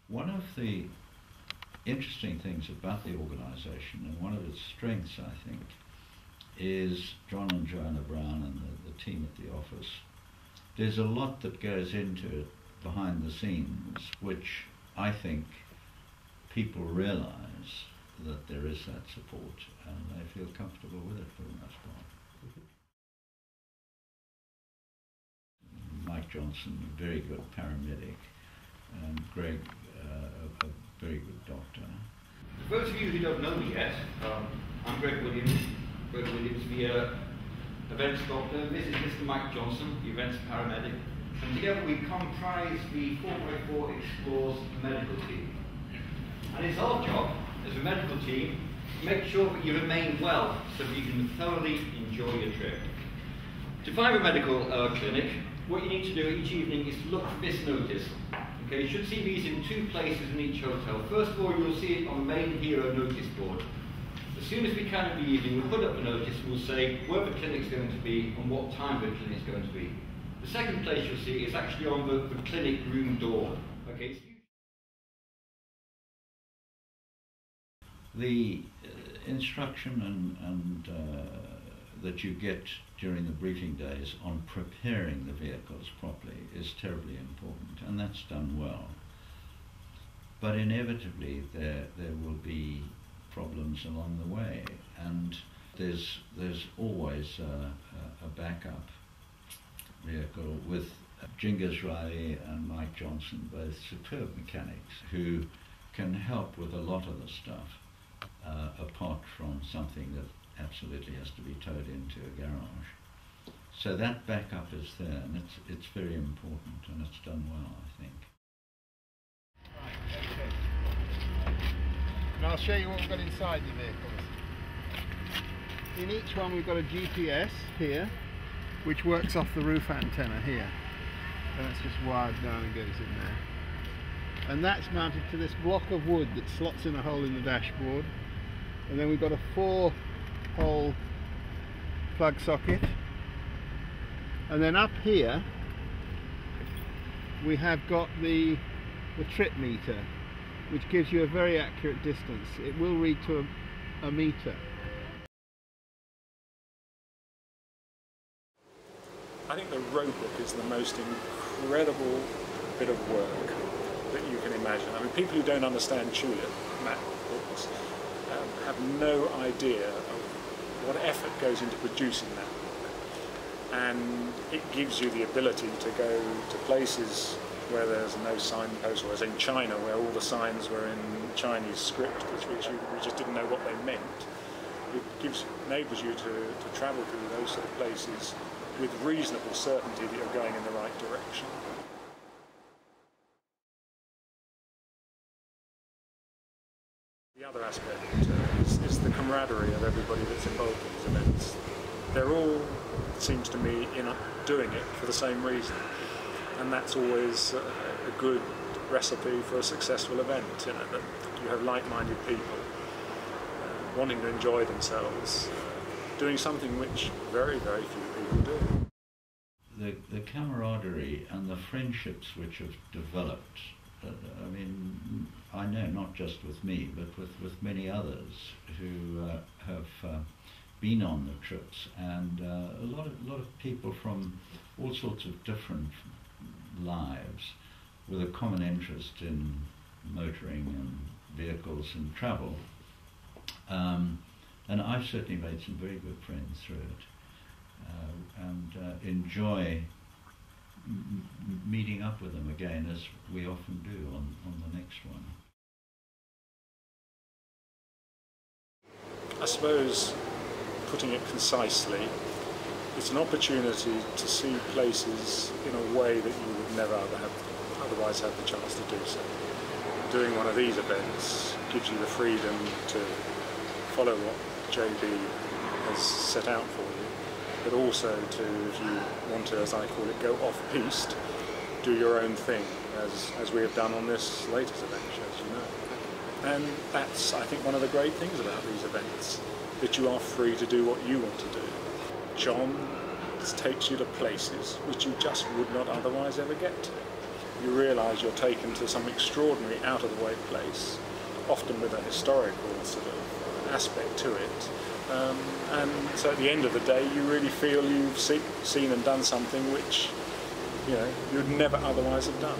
One of the interesting things about the organisation, and one of its strengths, I think, is John and Joanna Brown and the team at the office. There's a lot that goes into it behind the scenes, which I think people realise that there is that support, and they feel comfortable with it for the most part. Mike Johnson, a very good paramedic, and Greg, a very good doctor. For those of you who don't know me yet, I'm Greg Williams, the events doctor. This is Mr. Mike Johnson, the events paramedic, and together we comprise the 4x4Xplore's medical team. And it's our job as a medical team to make sure that you remain well so that you can thoroughly enjoy your trip. To find a medical clinic, what you need to do each evening is to look for this notice. Okay, you should see these in two places in each hotel. First of all, you'll see it on the main hero notice board. As soon as we can in the evening, we'll put up the notice and we'll say where the clinic's going to be and what time the clinic's going to be. The second place you'll see is actually on the clinic room door. Okay. The instruction and that you get during the briefing days on preparing the vehicles properly is terribly important, and that's done well. But inevitably there will be problems along the way, and there's always a backup vehicle with Jingis Riley and Mike Johnson, both superb mechanics who can help with a lot of the stuff, apart from something that absolutely has to be towed into a garage. So that backup is there, and it's very important, and it's done well, I think. Right, okay. And I'll show you what we've got inside the vehicles. In each one we've got a GPS here, which works off the roof antenna here. And that's just wired down and goes in there. And that's mounted to this block of wood that slots in a hole in the dashboard. And then we've got a 4-hole plug socket. And then up here we have got the trip meter, which gives you a very accurate distance. It will read to a meter. I think the roadbook is the most incredible bit of work that you can imagine. I mean, people who don't understand tulip map books have no idea of what effort goes into producing that book. And it gives you the ability to go to places where there's no signpost, or as in China, where all the signs were in Chinese script, which you just didn't know what they meant. It enables you to travel through those sort of places with reasonable certainty that you're going in the right direction. The other aspect is the camaraderie of everybody that's involved in these events. They're all, it seems to me, doing it for the same reason, and that's always a good recipe for a successful event, you know, that you have like-minded people wanting to enjoy themselves, doing something which very, very few people do. The camaraderie and the friendships which have developed, I mean, I know not just with me, but with many others who have been on the trips, and a lot of people from all sorts of different lives with a common interest in motoring and vehicles and travel. And I've certainly made some very good friends through it, and enjoy meeting up with them again, as we often do on the next one. I suppose, putting it concisely, it's an opportunity to see places in a way that you would never otherwise have the chance to do so. Doing one of these events gives you the freedom to follow what JB has set out for you, but also to, if you want to, as I call it, go off-piste, do your own thing, as we have done on this latest adventure, as you know. And that's, I think, one of the great things about these events, that you are free to do what you want to do. John takes you to places which you just would not otherwise ever get to. you realise you're taken to some extraordinary out-of-the-way place, often with a historical sort of aspect to it. And so at the end of the day, you really feel you've seen and done something which, you know, you'd never otherwise have done.